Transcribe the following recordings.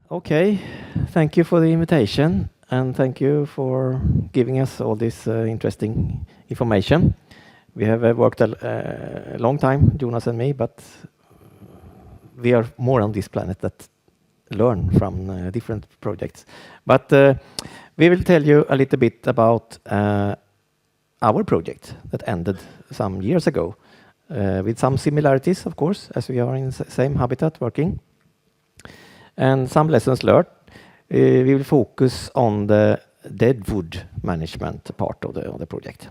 Okay, thank you for the invitation and thank you for giving us all this interesting information. We have worked a long time, Jonas and me, but we are more on this planet that learn from different projects. But we will tell you a little bit about our project that ended some years ago with some similarities, of course, as we are in the same habitat working. And some lessons learned. We will focus on the dead wood management part of the project.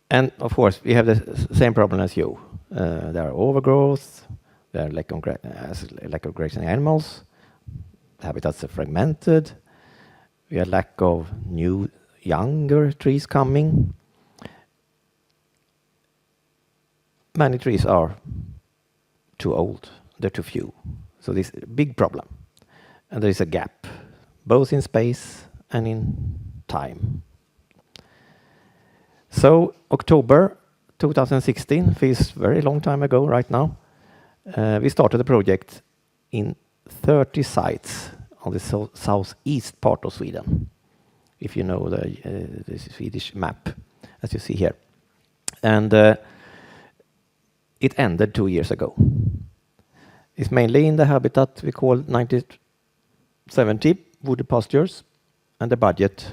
And of course, we have the same problem as you. There are overgrowth, there are lack of grazing animals, the habitats are fragmented, we have lack of new, younger trees coming. Many trees are too old. They're too few. So this is a big problem. And there is a gap, both in space and in time. So October 2016 feels very long time ago right now. We started the project in 30 sites on the southeast part of Sweden, if you know the Swedish map, as you see here. And it ended 2 years ago. It's mainly in the habitat we call 90-70 wooded pastures, and the budget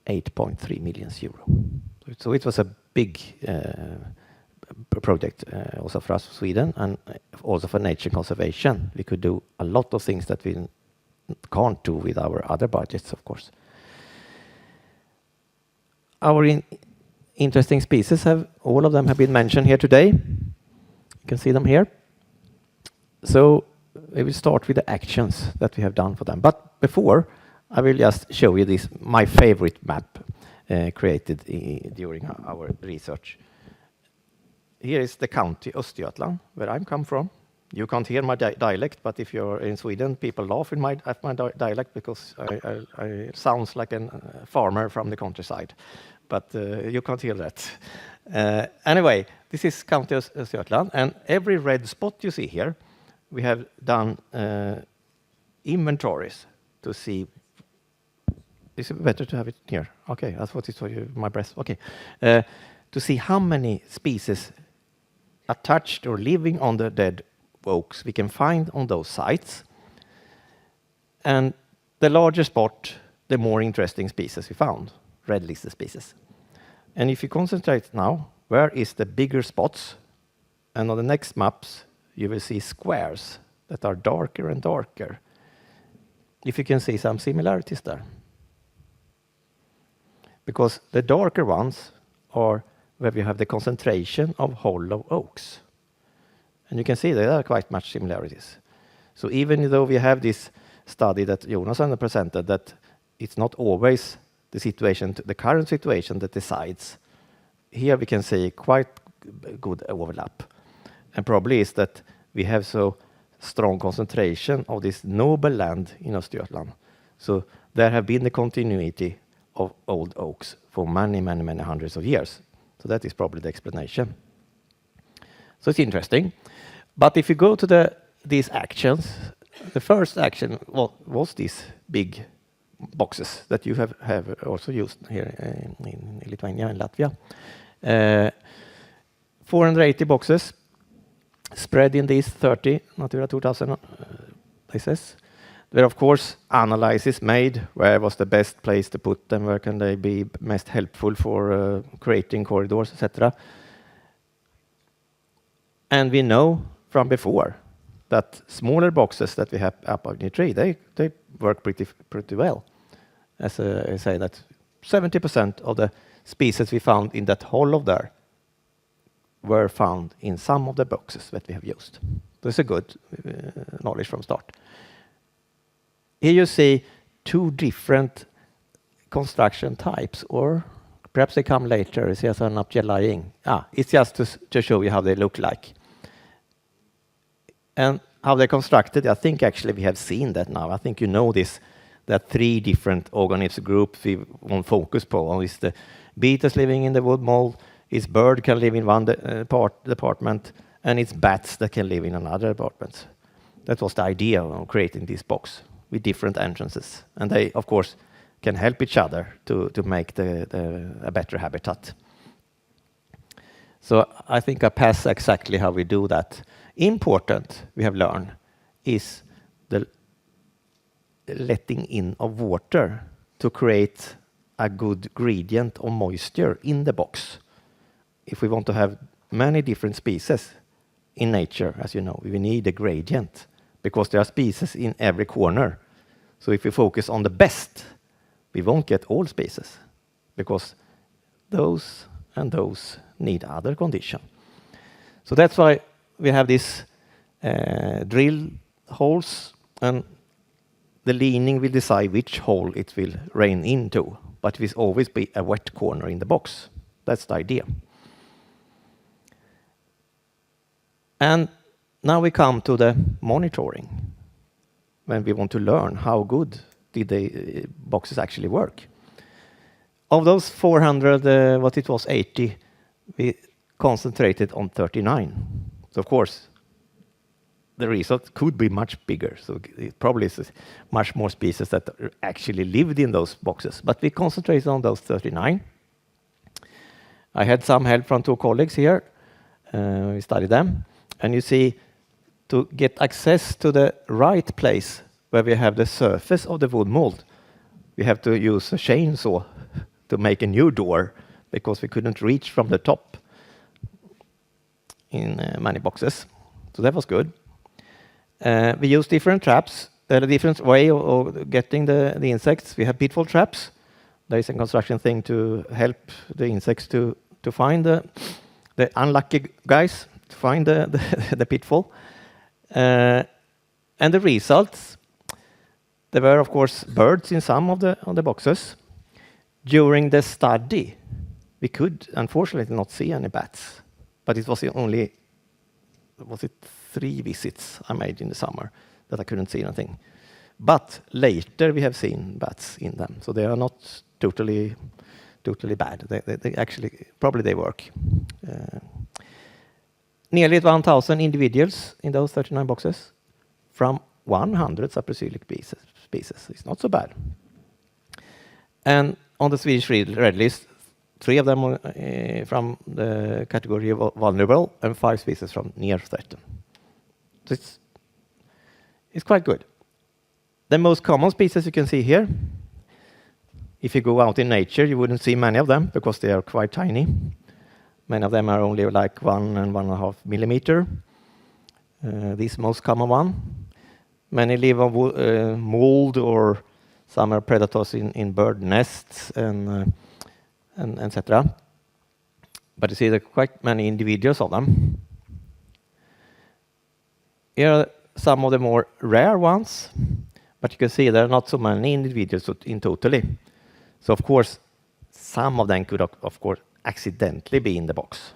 8.3 million euro. So it was a big project also for us, Sweden, and also for nature conservation. We could do a lot of things that we can't do with our other budgets, of course. Our interesting species, all of them have been mentioned here today. You can see them here. So we will start with the actions that we have done for them. But before, I will just show you this, my favorite map created during our research. Here is the county Östergötland, where I come from. You can't hear my dialect, but if you're in Sweden, people laugh at my dialect because I sounds like a farmer from the countryside. But you can't hear that. Anyway, this is county Östergötland, and every red spot you see here, we have done inventories to see. Is it better to have it here? Okay, I thought it was my breath. Okay, to see how many species attached or living on the dead oaks we can find on those sites. And the larger spot, the more interesting species we found, red listed species. And if you concentrate now, where is the bigger spots? And on the next maps, you will see squares that are darker and darker. If you can see some similarities there. Because the darker ones are where we have the concentration of hollow oaks. And you can see there are quite much similarities. So even though we have this study that Jonas presented, that it's not always the situation, the current situation that decides, here we can see quite good overlap. And probably is that we have so strong concentration of this noble land in Östergötland. So there have been the continuity of old oaks for many, many, many hundreds of years. So that is probably the explanation. So it's interesting. But if you go to these actions, the first action was these big boxes that you have also used here in Lithuania and Latvia. 480 boxes spread in these 30 Natura 2000 places. There, of course, analysis made. Where was the best place to put them? Where can they be most helpful for creating corridors, etc. And we know from before that smaller boxes that we have up on the tree, they work pretty well. As I say, that 70% of the species we found in that hollow there were found in some of the boxes that we have used. That's a good knowledge from start. Here you see two different construction types, or perhaps they come later. It's just an lying. It's just to show you how they look like. And how they're constructed, I think actually we have seen that now. I think you know this, that 3 different organism groups we want to focus on. Is the beetles living in the wood mold, it's bird can live in one department, and it's bats that can live in another department. That was the idea of creating this box with different entrances. And they, of course, can help each other to make a better habitat. So I think I pass exactly how we do that. Important, we have learned, is the letting in of water to create a good gradient of moisture in the box. If we want to have many different species in nature, as you know, we need a gradient because there are species in every corner. So if we focus on the best, we won't get all species because those and those need other condition. So that's why we have this drill holes, and the leaning will decide which hole it will rain into, but it will always be a wet corner in the box. That's the idea. And now we come to the monitoring, when we want to learn how good did the boxes actually work. Of those 400, what it was, 80, we concentrated on 39. So of course, the result could be much bigger. So it probably is much more species that actually lived in those boxes. But we concentrated on those 39. I had some help from 2 colleagues here. We studied them. And you see, to get access to the right place where we have the surface of the wood mold, we have to use a chainsaw to make a new door because we couldn't reach from the top in many boxes. So that was good. We used different traps, a different way of getting the insects. We have pitfall traps. There is a construction thing to help the insects to find the unlucky guys, to find the pitfall. And the results, there were, of course, birds in some of the boxes. During the study, we could, unfortunately, not see any bats. But it was only, was it 3 visits I made in the summer that I couldn't see anything. But later we have seen bats in them, so they are not totally bad. They actually, probably they work. Nearly 1,000 individuals in those 39 boxes from 100 saprophytic species. It's not so bad. And on the Swedish Red List, 3 of them are from the category of vulnerable and 5 species from near threatened. So it's quite good. The most common species you can see here. If you go out in nature, you wouldn't see many of them because they are quite tiny. Many of them are only like 1 and 1.5 millimeter. This most common one. Many live on mold, or some are predators in bird nests and etc. But you see there are quite many individuals of them. Here are some of the more rare ones, but you can see there are not so many individuals in totally. So of course, some of them could of course accidentally be in the box,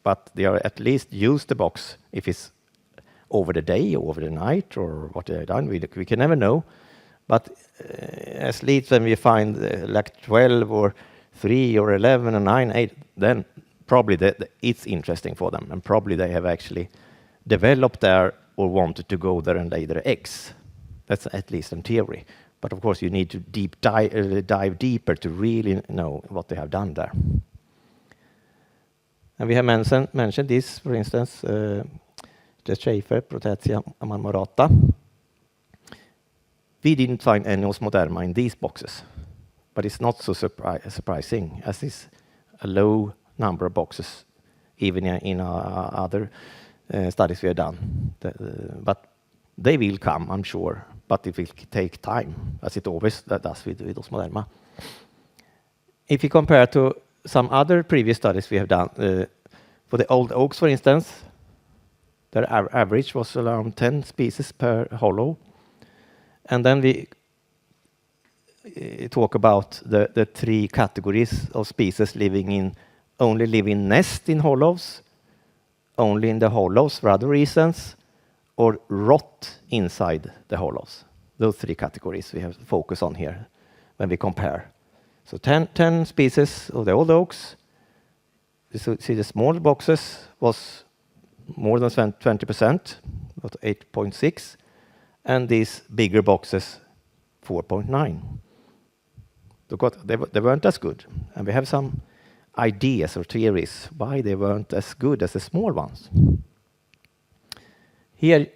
but they are at least use the box if it's over the day or over the night or what they have done. We can never know, but at least when we find like 12 or 3 or 11 or 9, 8, then probably it's interesting for them, and probably they have actually developed there or wanted to go there and lay their eggs. That's at least in theory. But of course, you need to dive deeper to really know what they have done there. And we have mentioned this, for instance, the Schaefer, Protetia marmorata. We didn't find any Osmoderma in these boxes, but it's not so surprising, as it's a low number of boxes, even in other studies we have done. But they will come, I'm sure, but it will take time, as it always does with Osmoderma. If you compare to some other previous studies we have done, for the old oaks, for instance, their average was around 10 species per hollow. And then we talk about the 3 categories of species only live in nest in hollows, only in the hollows for other reasons, or rot inside the hollows. Those 3 categories we have to focus on here when we compare. So 10 species of the old oaks. You see the small boxes was more than 20%, about 8.6. and these bigger boxes 4.9. Because they weren't as good. And we have some ideas or theories why they weren't as good as the small ones. Here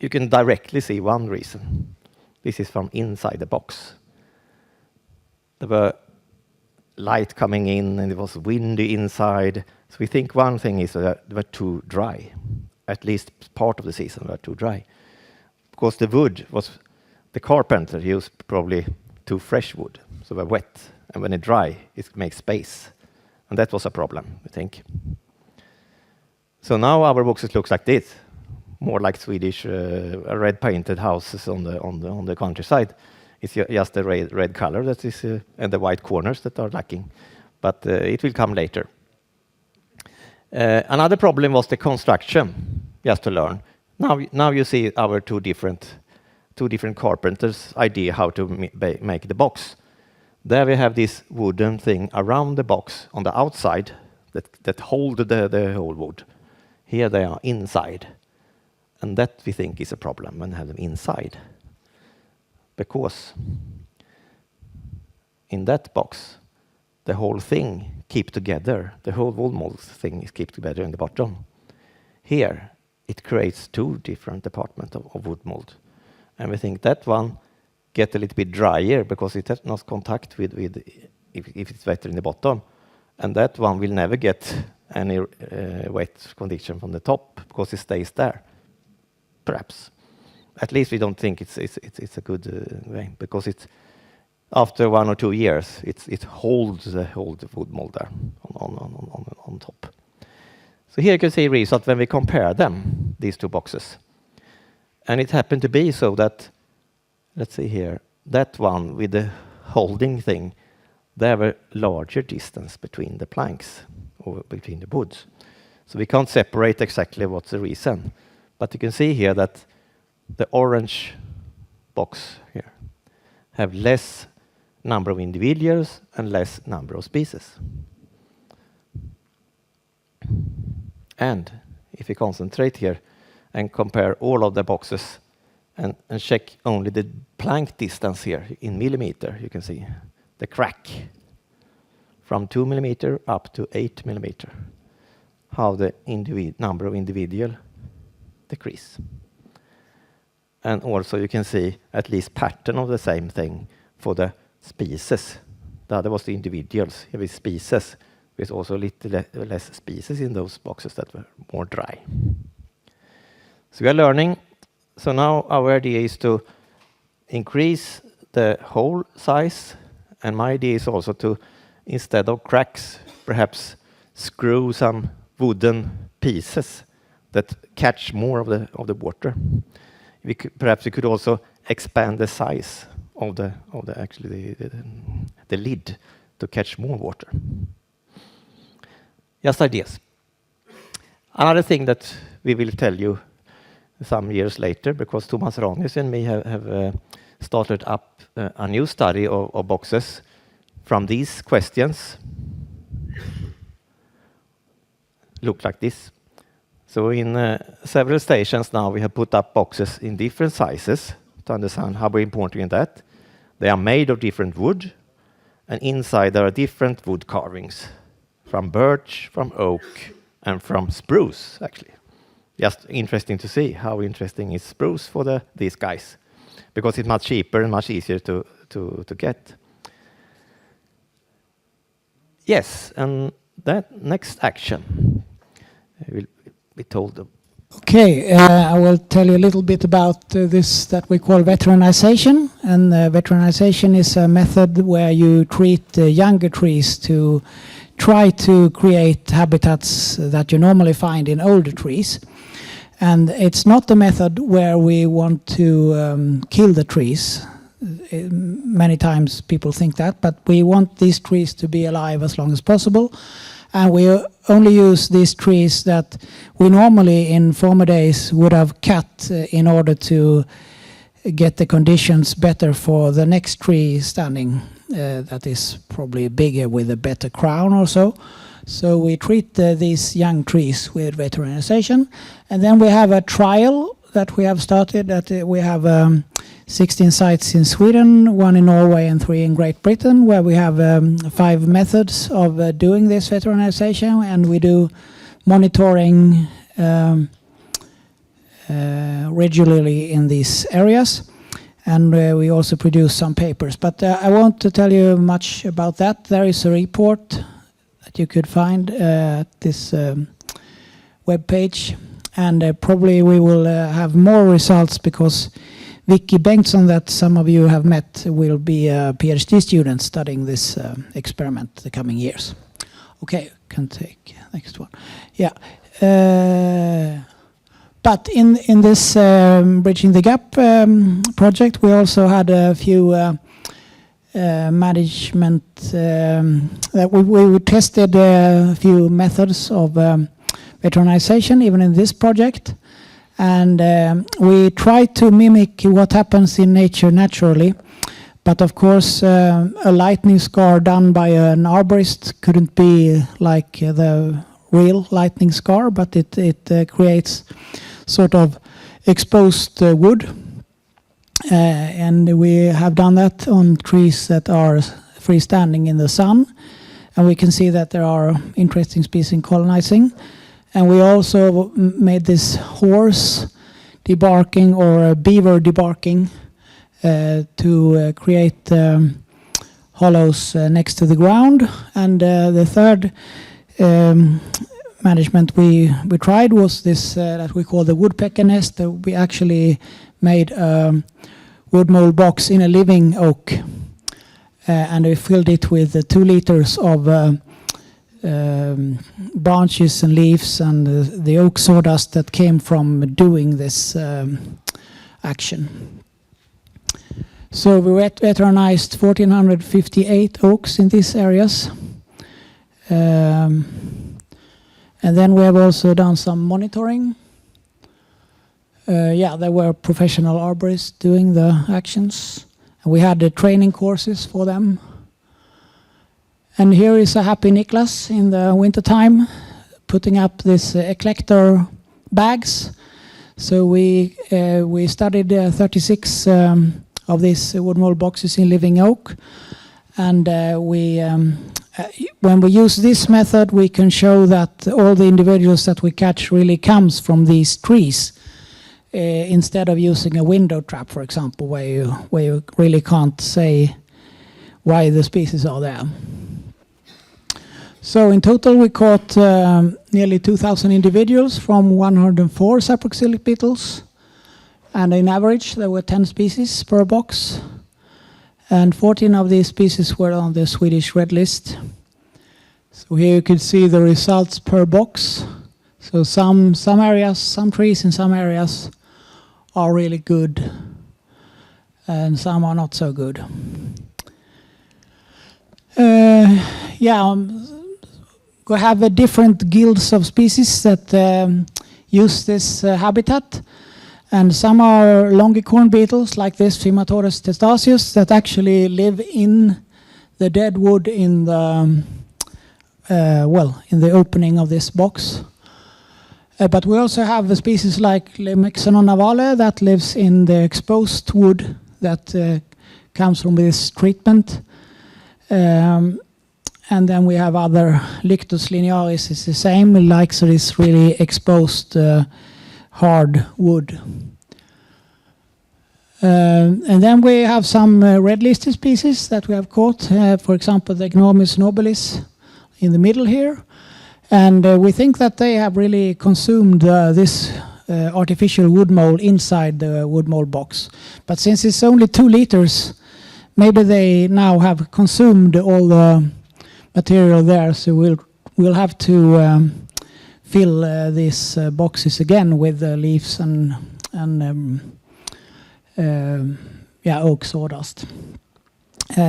you can directly see one reason. This is from inside the box. There were light coming in and it was windy inside. So we think one thing is that they were too dry. At least part of the season were too dry. Because the wood was, the carpenter used probably too fresh wood. So they were wet. And when it's dry, it makes space. And that was a problem, I think. So now our boxes look like this. More like Swedish red painted houses on the countryside. It's just the red color that is, and the white corners that are lacking. But it will come later. Another problem was the construction, just to learn. Now you see our two different carpenters' idea how to make the box. There we have this wooden thing around the box on the outside that hold the whole wood. Here they are inside. And that we think is a problem when have them inside. Because in that box, the whole thing keep together. The whole wood mold thing is keep together in the bottom. Here, it creates two different departments of wood mold. And we think that one get a little bit drier because it has no contact with if it's wetter in the bottom. And that one will never get any wet condition from the top because it stays there. Perhaps. At least we don't think it's a good way because it's after 1 or 2 years it holds the wood mold there on top. So here you can see result when we compare them, these two boxes. And it happened to be so that, let's see here, that one with the holding thing, there were larger distance between the planks or between the woods. So we can't separate exactly what's the reason. But you can see here that the orange box here have less number of individuals and less number of species. And if we concentrate here and compare all of the boxes and check only the plank distance here in millimeter, you can see the crack from 2 millimeter up to 8 millimeter. How the number of individual decrease. And also you can see at least pattern of the same thing for the species. The other was the individuals. Here with species, with also a little less species in those boxes that were more dry. So we are learning. So now our idea is to increase the hole size. And my idea is also to, instead of cracks, perhaps screw some wooden pieces that catch more of the water. Perhaps we could also expand the size of the lid to catch more water. Just ideas. Another thing that we will tell you some years later, because Thomas Ranius and me have started up a new study of boxes from these questions. Look like this. So in several stations now we have put up boxes in different sizes to understand how important is that. They are made of different wood, and inside there are different wood carvings from birch, from oak, and from spruce, actually. Just interesting to see how interesting is spruce for these guys, because it's much cheaper and much easier to get. Yes, and that next action will be told them. Okay, I will tell you a little bit about this that we call veteranization. And veteranization is a method where you treat younger trees to try to create habitats that you normally find in older trees. And it's not a method where we want to kill the trees. Many times people think that, but we want these trees to be alive as long as possible. And we only use these trees that we normally in former days would have cut in order to get the conditions better for the next tree standing that is probably bigger with a better crown or so. So we treat these young trees with veteranization, and then we have a trial that we have started. That we have 16 sites in Sweden, 1 in Norway, and 3 in Great Britain, where we have 5 methods of doing this veterinization, and we do monitoring regularly in these areas. And we also produce some papers. But I won't tell you much about that. There is a report that you could find at this web page. And probably we will have more results because Vicky Bengtsson, that some of you have met, will be a PhD student studying this experiment the coming years. Okay, can take next one. Yeah. But in this Bridging the Gap project, we also had a few management that we tested a few methods of veterinization, even in this project. And we tried to mimic what happens in nature naturally. But of course, a lightning scar done by an arborist couldn't be like the real lightning scar, but it creates sort of exposed wood. And we have done that on trees that are freestanding in the sun. And we can see that there are interesting species colonizing. And we also made this horse debarking or beaver debarking to create hollows next to the ground. And the third management we tried was this that we call the woodpecker nest. We actually made a wood mold box in a living oak, and we filled it with 2 liters of branches and leaves and the oak sawdust that came from doing this action. So we veterinized 1,458 oaks in these areas. And then we have also done some monitoring. There were professional arborists doing the actions. And we had the training courses for them. And here is a happy Niklas in the wintertime putting up this eclector bags. So we studied 36 of these wood mold boxes in living oak. And when we use this method, we can show that all the individuals that we catch really comes from these trees, instead of using a window trap, for example, where you really can't say why the species are there. So in total, we caught nearly 2,000 individuals from 104 saproxylic beetles, and in average, there were 10 species per box. And 14 of these species were on the Swedish red list. So here you can see the results per box. So some areas, some trees in some areas are really good, and some are not so good. We have different guilds of species that use this habitat. And some are longicorn beetles, like this Phimatodes testaceus, that actually live in the dead wood in the in the opening of this box. But we also have a species like Limexenon navale that lives in the exposed wood that comes from this treatment. And then we have other Lictus linearis is the same, it likes this really exposed hard wood. And then we have some red-listed species that we have caught, for example, the Gnomis nobilis in the middle here. And we think that they have really consumed this artificial wood mold inside the wood mold box. But since it's only 2 liters, maybe they now have consumed all the material there, so we'll have to fill these boxes again with leaves and oak sawdust.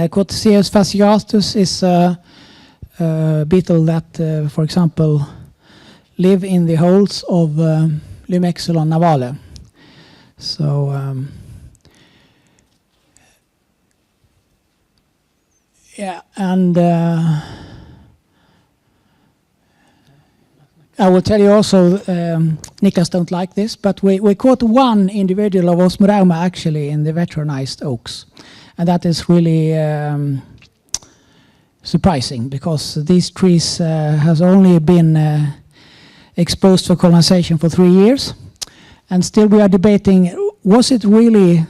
Corticeus fasciatus is a beetle that, for example, live in the holes of Limexenon navale. So I will tell you also, Niklas don't like this, but we caught one individual of Osmoderma actually in the veteranized oaks. And that is really surprising, because these trees has only been exposed for colonization for 3 years. And still we are debating, was it really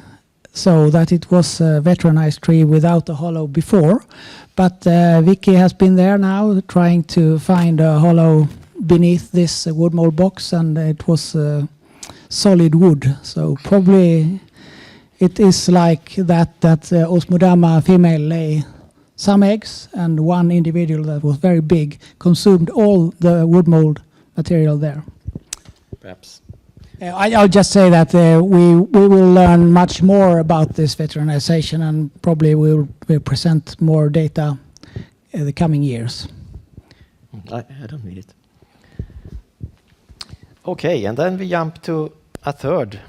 so that it was a veteranized tree without a hollow before? But Vicky has been there now trying to find a hollow beneath this wood mold box, and it was solid wood. So probably it is like that Osmoderma female lay some eggs, and one individual that was very big consumed all the wood mold material there. Perhaps. I'll just say that we will learn much more about this veterinization, and probably we'll present more data in the coming years. I don't need it. Okay, and then we jump to a third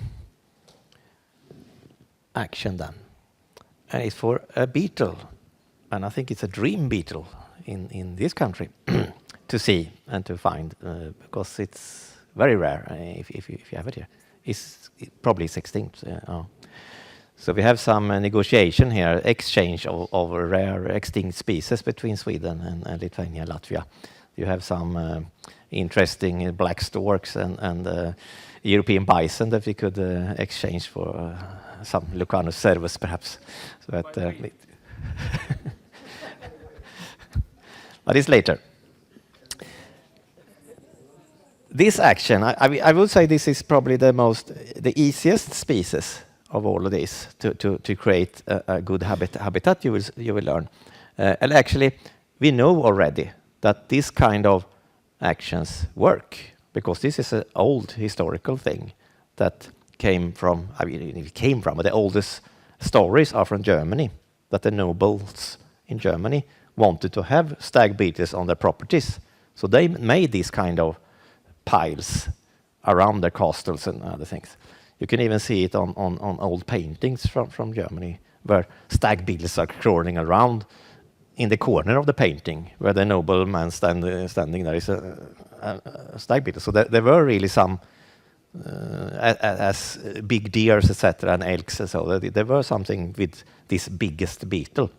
action then. And it's for a beetle. And I think it's a dream beetle in this country to see and to find, because it's very rare if you have it here. It's probably extinct. So we have some negotiation here, exchange of rare extinct species between Sweden and Lithuania, Latvia. You have some interesting black storks and European bison that we could exchange for some Lucanus cervus, perhaps. So that, but it's later. This action, I would say this is probably the easiest species of all of these to create a good habitat. You will learn, and actually we know already that this kind of actions work, because this is an old historical thing that came from. But the oldest stories are from Germany, that the nobles in Germany wanted to have stag beetles on their properties, so they made these kind of piles around their castles and other things. You can even see it on old paintings from Germany, where stag beetles are crawling around in the corner of the painting, where the nobleman standing there is a stag beetle. So there were really some as big deers, etc., and elks, and so there were something with this biggest beetle.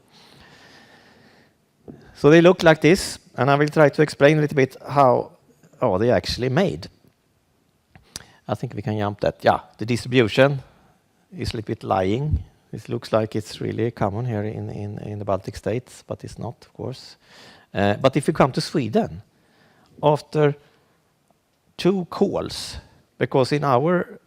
So they look like this, and I will try to explain a little bit how are they actually made. I think we can jump that. Yeah, the distribution is a little bit lying. It looks like it's really common here in the Baltic states, but it's not, of course. But if you come to Sweden, after 2 calls, because in our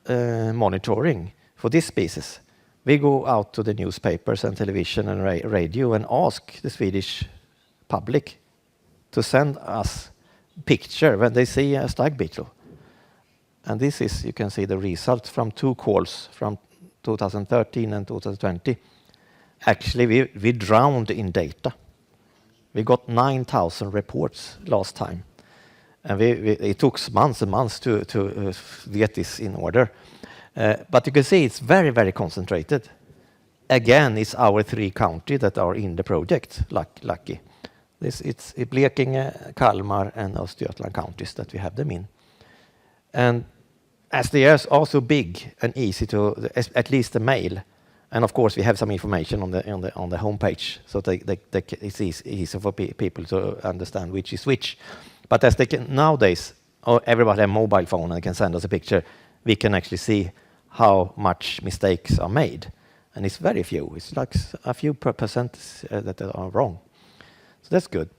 monitoring for this species, we go out to the newspapers and television and radio and ask the Swedish public to send us picture when they see a stag beetle. And this is, you can see the results from 2 calls from 2013 and 2020. Actually, we drowned in data. We got 9,000 reports last time. And it took months and months to get this in order. But you can see it's very, very concentrated. Again, it's our 3 counties that are in the project, lucky. It's Blekinge, Kalmar, and Östergötland counties that we have them in. And as they are also big and easy to, at least the male, and of course we have some information on the homepage, so it's easy for people to understand which is which. But as they can nowadays, everybody have a mobile phone and can send us a picture, we can actually see how much mistakes are made, and it's very few. It's like a few percent that are wrong. So that's good.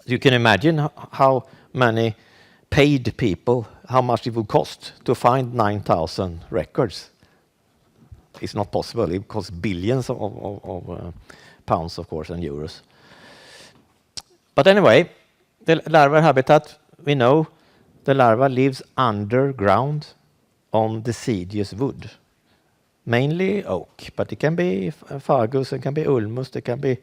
You can imagine how many paid people, how much it would cost to find 9,000 records. It's not possible. It costs billions of pounds, of course, and euros. But anyway, the larval habitat, we know the larva lives underground on deciduous wood. Mainly oak, but it can be fagus, it can be ulmus, it can be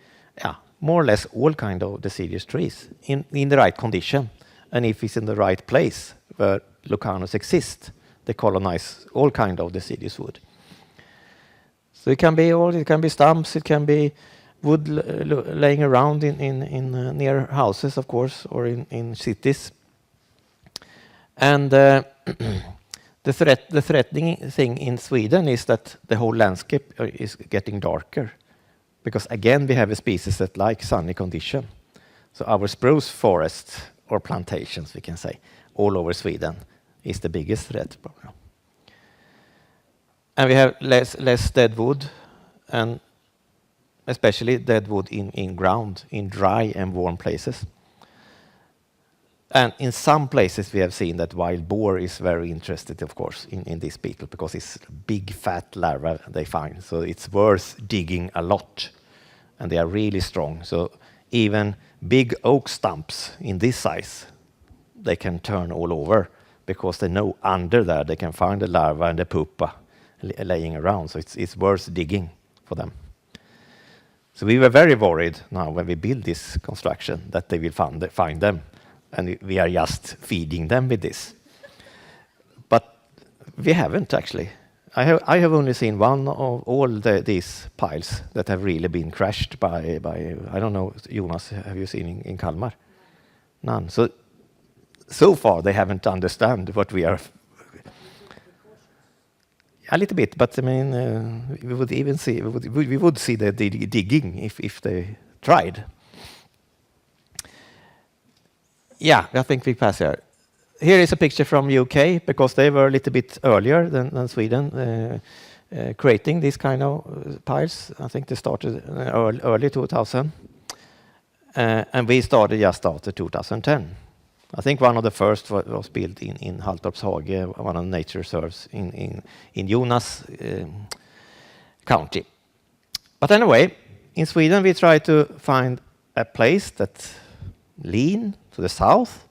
more or less all kind of deciduous trees in the right condition. And if it's in the right place where Lucanus exist, they colonize all kind of deciduous wood. So it can be stumps, it can be wood laying around in near houses, of course, or in cities. And the threatening thing in Sweden is that the whole landscape is getting darker, because again we have a species that like sunny condition. So our spruce forests, or plantations we can say, all over Sweden is the biggest threat problem. And we have less dead wood, and especially dead wood in ground, in dry and warm places. And in some places we have seen that wild boar is very interested, of course, in this beetle, because it's big fat larvae they find. So it's worth digging a lot, and they are really strong. So even big oak stumps in this size, they can turn all over, because they know under there they can find the larva and the pupa laying around. So it's worth digging for them. So we were very worried now when we build this construction that they will find them. And we are just feeding them with this. But we haven't actually. I have only seen one of all these piles that have really been crashed by I don't know, Jonas, have you seen in Kalmar? None. So far they haven't understood what we are. A little bit, but I mean, we would even see we would see the digging if they tried. Yeah, I think we pass here. Here is a picture from UK, because they were a little bit earlier than Sweden creating these kind of piles. I think they started early 2000. And we started just after 2010. I think one of the first was built in Halltorps hage, one of the nature reserves in Jonas county. But anyway, in Sweden we try to find a place that's lean to the south.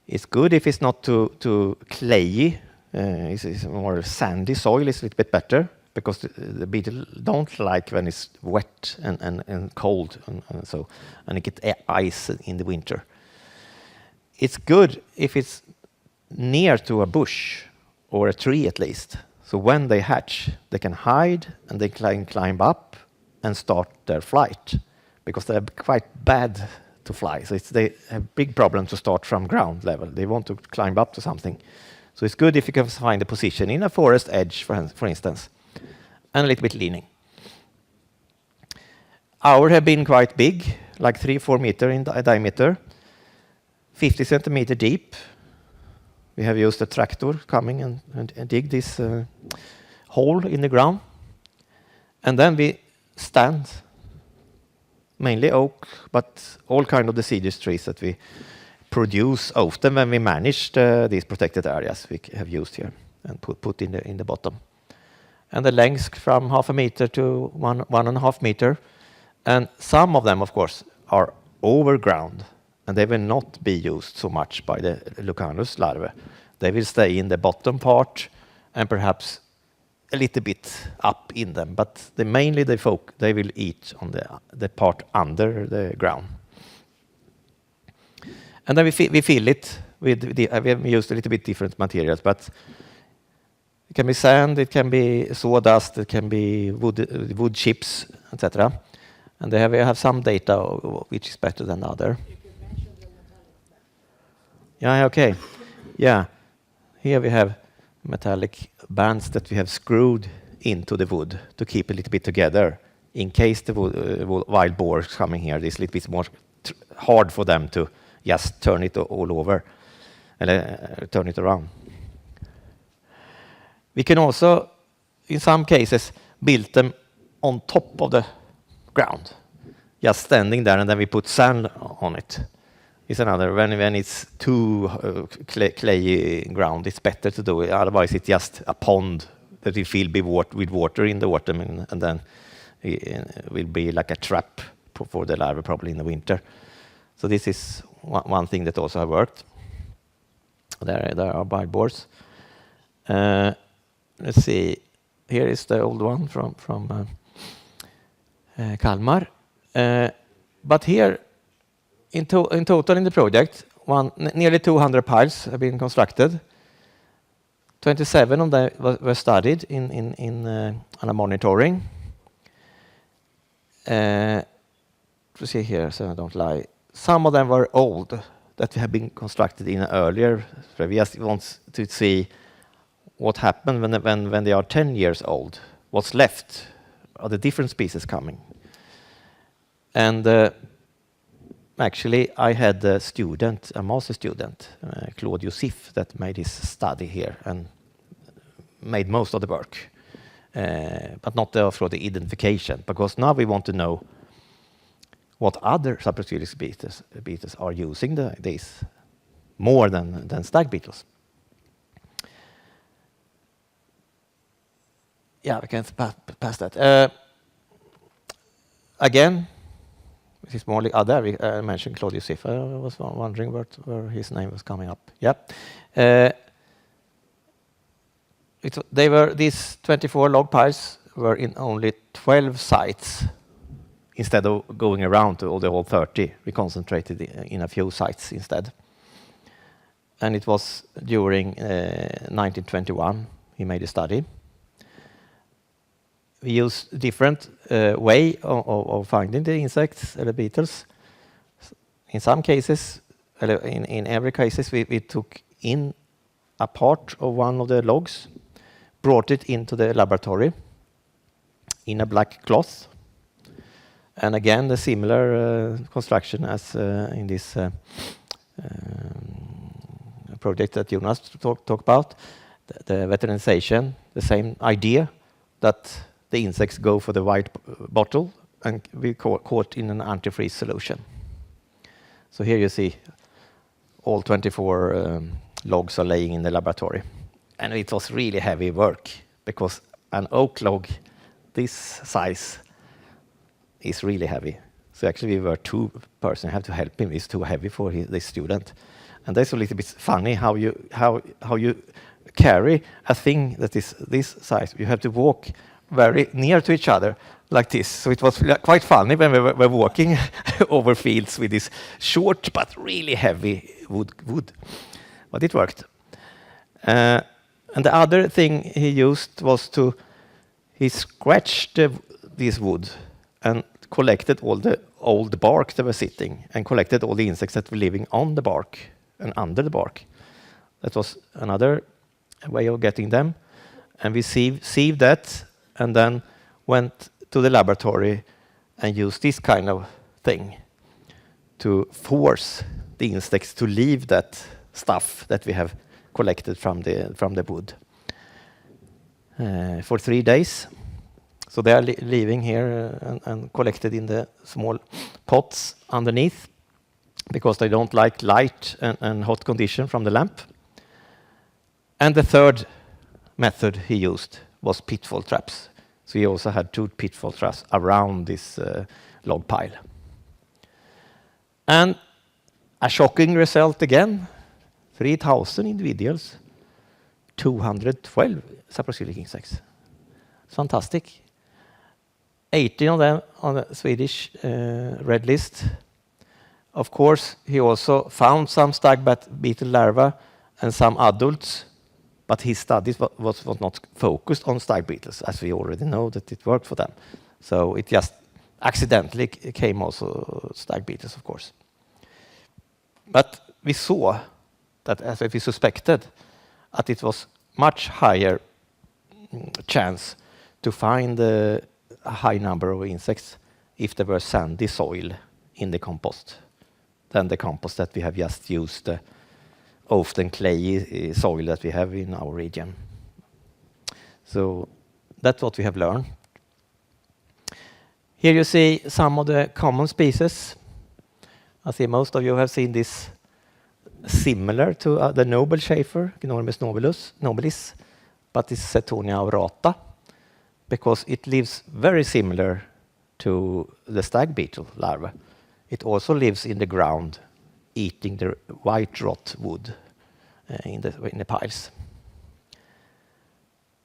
It's good if it's not too clayey. It's more sandy soil is a little bit better, because the beetle don't like when it's wet and cold and it gets ice in the winter. It's good if it's near to a bush or a tree at least. So when they hatch, they can hide and they can climb up and start their flight, because they're quite bad to fly. So they have big problem to start from ground level. They want to climb up to something. So it's good if you can find a position in a forest edge, for instance, and a little bit leaning. Ours have been quite big, like 3-4 meter in diameter, 50 centimeter deep. We have used a tractor coming and dig this hole in the ground. And then we stand, mainly oak, but all kind of deciduous trees that we produce often when we manage these protected areas we have used here and put in the bottom. And the length from 0.5 meter to 1.5 meter. And some of them, of course, are overground, and they will not be used so much by the Lucanus larvae. They will stay in the bottom part and perhaps a little bit up in them, but mainly they will eat on the part under the ground. And then we fill it with we have used a little bit different materials, but it can be sand, it can be sawdust, it can be wood chips, etc. And we have some data which is better than the other. Yeah, okay. Yeah, here we have metallic bands that we have screwed into the wood to keep a little bit together in case the wild boar is coming here. It's a little bit more hard for them to just turn it all over and turn it around. We can also, in some cases, build them on top of the ground, just standing there, and then we put sand on it. It's another, when it's too clayey ground, it's better to do it. Otherwise, it's just a pond that will fill with water in the autumn, and then it will be like a trap for the larvae probably in the winter. So this is one thing that also have worked. There are wild boars. Let's see. Here is the old one from Kalmar. But here, in total in the project, nearly 200 piles have been constructed. 27 of them were studied in a monitoring. To see here, so I don't lie. Some of them were old. that have been constructed in earlier. So we just want to see what happened when they are 10 years old. What's left? Are the different species coming? And actually, I had a student, a master student, Claude Josif, that made his study here and made most of the work, but not for the identification, because now we want to know what other saprophytic beetles are using these more than stag beetles. Yeah, we can pass that. Again, this is more like other. I mentioned Claude Josif. I was wondering where his name was coming up. Yep. They were, these 24 log piles were in only 12 sites. Instead of going around to the whole 30, we concentrated in a few sites instead. And it was during 1921 he made a study. We used different way of finding the insects or the beetles. In some cases, in every cases, we took in a part of one of the logs, brought it into the laboratory in a black cloth. And again, the similar construction as in this project that Jonas talked about, the veterinization, the same idea that the insects go for the white bottle and we caught in an antifreeze solution. So here you see all 24 logs are laying in the laboratory. And it was really heavy work because an oak log this size is really heavy. So actually we were two persons, have to help him. It's too heavy for this student. And that's a little bit funny how you carry a thing that is this size. You have to walk very near to each other like this. So it was quite funny when we were walking over fields with this short but really heavy wood. But it worked. And the other thing he used was he scratched this wood and collected all the old bark that was sitting and collected all the insects that were living on the bark and under the bark. That was another way of getting them. And we sieved that and then went to the laboratory and used this kind of thing to force the insects to leave that stuff that we have collected from the wood for 3 days. So they are leaving here and collected in the small pots underneath because they don't like light and hot condition from the lamp. And the third method he used was pitfall traps. So he also had 2 pitfall traps around this log pile. And a shocking result again, 3,000 individuals, 212 saprophytic insects. It's fantastic. 18 of them on the Swedish red list. Of course, he also found some stag beetle larvae and some adults, but his studies was not focused on stag beetles, as we already know that it worked for them. So it just accidentally came also stag beetles, of course. But we saw that, as we suspected, that it was much higher chance to find a high number of insects if there were sandy soil in the compost than the compost that we have just used, often clayey soil that we have in our region. So that's what we have learned. Here you see some of the common species. I see most of you have seen this similar to the noble chafer, Gnormis nobilis, but it's Setonia aurata, because it lives very similar to the stag beetle larva. It also lives in the ground, eating the white rot wood in the piles.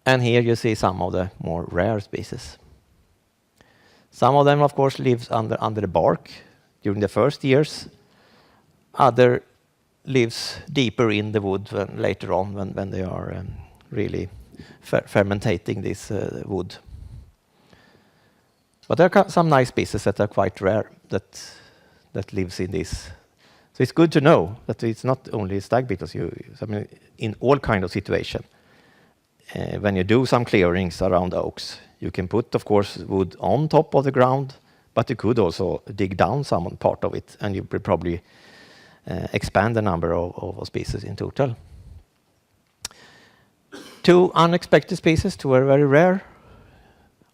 And here you see some of the more rare species. Some of them, of course, lives under the bark during the first years. Other lives deeper in the wood later on when they are really fermentating this wood. But there are some nice species that are quite rare that lives in this. So So it's good to know that it's not only stag beetles. I mean, in all kind of situation, when you do some clearings around oaks, you can put, of course, wood on top of the ground, but you could also dig down some part of it, and you would probably expand the number of species in total. 2 unexpected species, 2 are very rare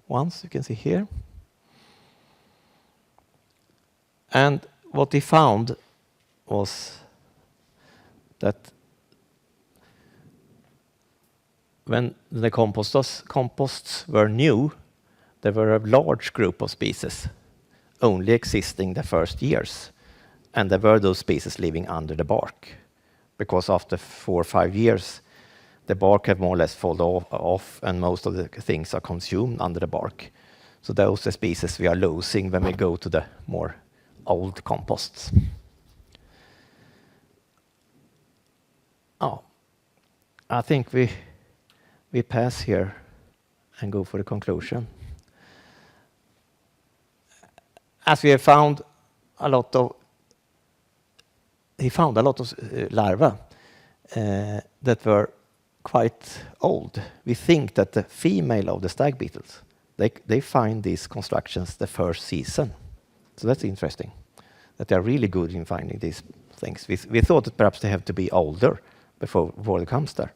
ones, you can see here. And what we found was that when the composts were new, there were a large group of species only existing the first years. And there were those species living under the bark, because after 4 or 5 years, the bark have more or less fallen off, and most of the things are consumed under the bark. So those are species we are losing when we go to the more old composts. Oh, I think we pass here and go for the conclusion. As we have found a lot of, he found a lot of larvae that were quite old. We think that the female of the stag beetles, they find these constructions the first season. So that's interesting, that they are really good in finding these things. We thought that perhaps they have to be older before it comes there.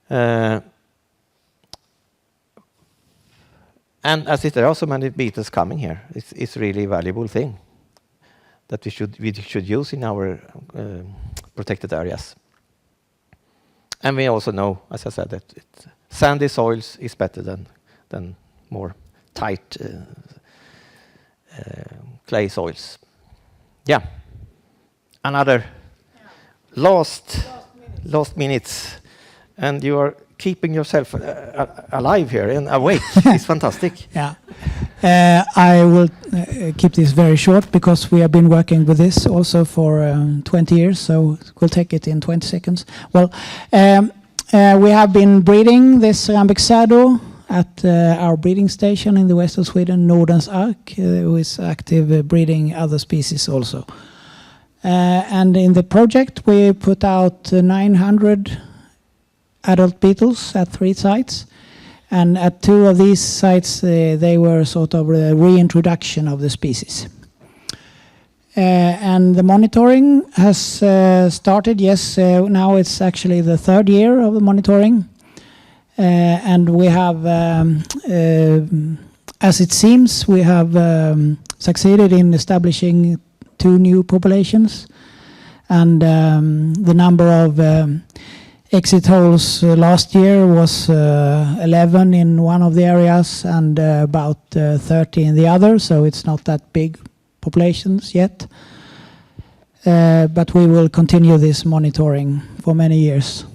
And as there are so many beetles coming here, it's really a valuable thing that we should use in our protected areas. And we also know, as I said, that sandy soils is better than more tight clay soils. Yeah. Another last minutes, and you are keeping yourself alive here and awake. It's fantastic. Yeah. I will keep this very short because we have been working with this also for 20 years, so we'll take it in 20 seconds. Well, we have been breeding this Cerambic Sado at our breeding station in the west of Sweden, Nordens Ark, who is active breeding other species also. And in the project, we put out 900 adult beetles at 3 sites. And at 2 of these sites, they were sort of a reintroduction of the species. And the monitoring has started, yes, now it's actually the 3rd year of the monitoring. And we have, as it seems, we have succeeded in establishing 2 new populations. And the number of exit holes last year was 11 in one of the areas and about 30 in the other, so it's not that big populations yet. But we will continue this monitoring for many years.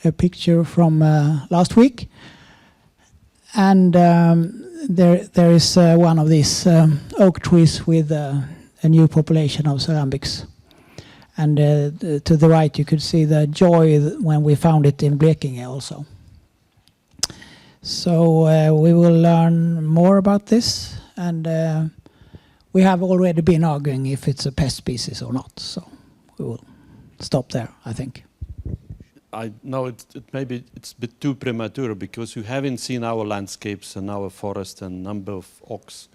A picture from last week. And there is one of these oak trees with a new population of cerambics. And to the right, you could see the joy when we found it in Blekinge also. So we will learn more about this, and we have already been arguing if it's a pest species or not. So we will stop there, I think. I know maybe it's a bit too premature because you haven't seen our landscapes and our forest and number of oaks.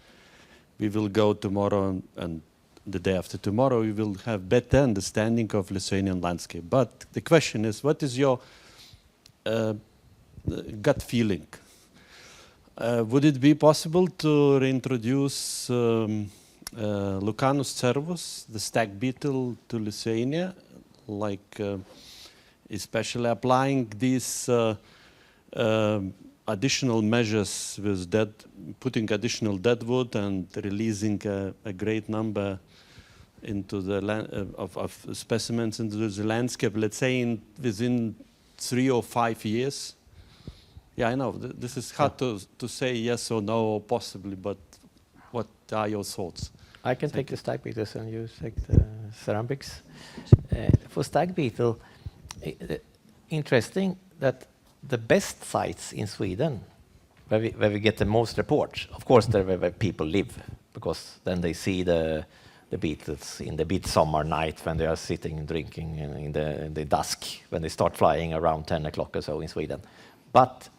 We will go tomorrow and the day after tomorrow, we will have better understanding of Lithuanian landscape. But the question is, what is your gut feeling? Would it be possible to reintroduce Lucanus cervus, the stag beetle, to Lithuania, like especially applying these additional measures with putting additional deadwood and releasing a great number into the of specimens into the landscape, let's say within 3 or 5 years? Yeah, I know this is hard to say yes or no or possibly, but what are your thoughts? I can take the stag beetles and you take the cerambics. For stag beetle, interesting that the best sites in Sweden, where we get the most reports, of course, they're where people live, because then they see the the beetles in the midsummer night when they are sitting and drinking in the dusk, when they start flying around 10 o'clock or so in Sweden. But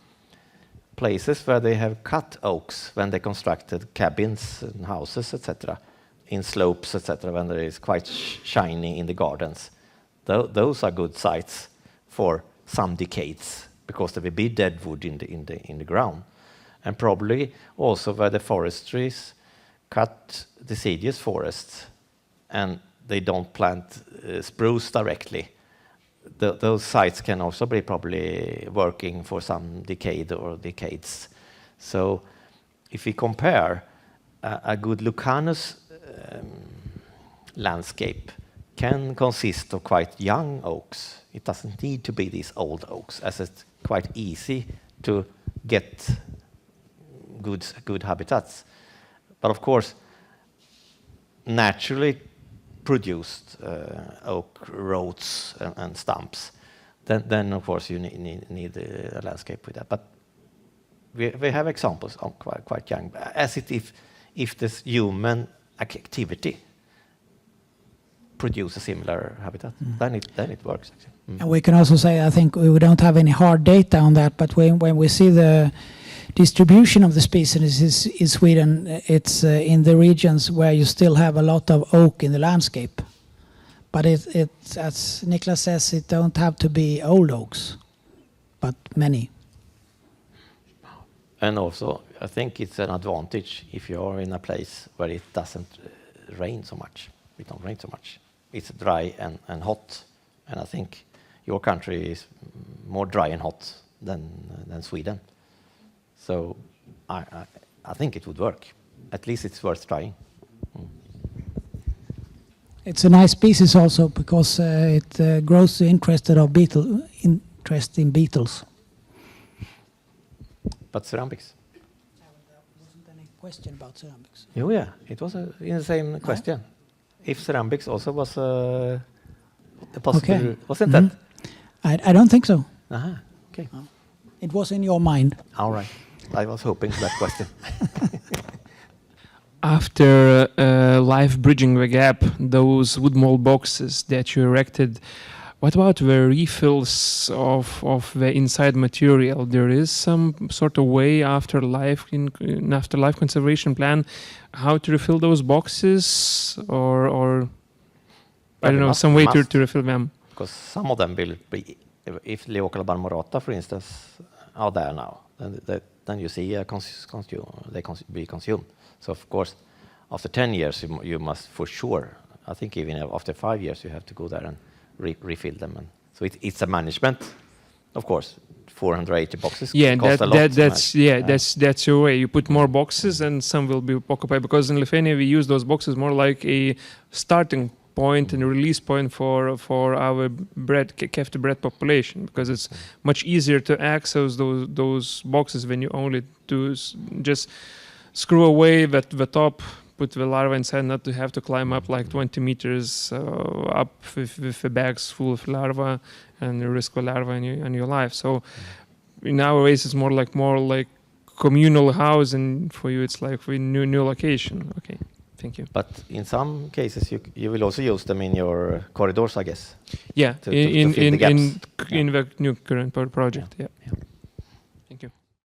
places where they have cut oaks, when they constructed cabins and houses, etc., in slopes, etc., when there is quite shiny in the gardens, those are good sites for some decades, because there will be dead wood in the ground. And probably also where the forestries cut deciduous forests and they don't plant spruce directly. Those sites can also be probably working for some decade or decades. So if we compare a good Lucanus landscape can consist of quite young oaks. It doesn't need to be these old oaks, as it's quite easy to get good habitats. But of course, naturally produced oak roads and stumps, then of course you need a landscape with that. But we have examples of quite young, as if this human activity produce a similar habitat, then it works actually. And we can also say, I think we don't have any hard data on that, but when we see the distribution of the species in Sweden, it's in the regions where you still have a lot of oak in the landscape. But it as Niklas says, it don't have to be old oaks, but many. And also, I think it's an advantage if you are in a place where it doesn't rain so much. It don't rain so much. It's dry and hot, and I think your country is more dry and hot than Sweden. So I think it would work. At least it's worth trying. It's a nice species also because it grows the interest in beetles. But ceramics? There wasn't any question about ceramics. Oh yeah, it was in the same question. If ceramics also was a possibility, Okay. wasn't that? I don't think so. Okay. It was in your mind. All right. I was hoping for that question. After life bridging the gap, those wood mold boxes that you erected, what about the refills of the inside material? There is some sort of way after life conservation plan how to refill those boxes, or I don't know, some way to refill them. Because some of them will be, if Leocala marmorata, for instance, are there now, then you see they be consumed. So of course, after 10 years, you must for sure. I think even after 5 years, you have to go there and refill them. And so it's a management, of course. 480 boxes cost a lot. That's your way. You put more boxes, and some will be occupied. Because in Lithuania, we use those boxes more like a starting point and a release point for our captive bread population, because it's much easier to access those boxes when you only just screw away the top, put the larva inside, not to have to climb up like 20 meters up with the bags full of larva and risk the larva in your life. So in our ways, it's more like communal house, and for you, it's like a new location. Okay. Thank you. But in some cases, you will also use them in your corridors, I guess. Yeah, to fill the gaps. in the new current project. Yeah.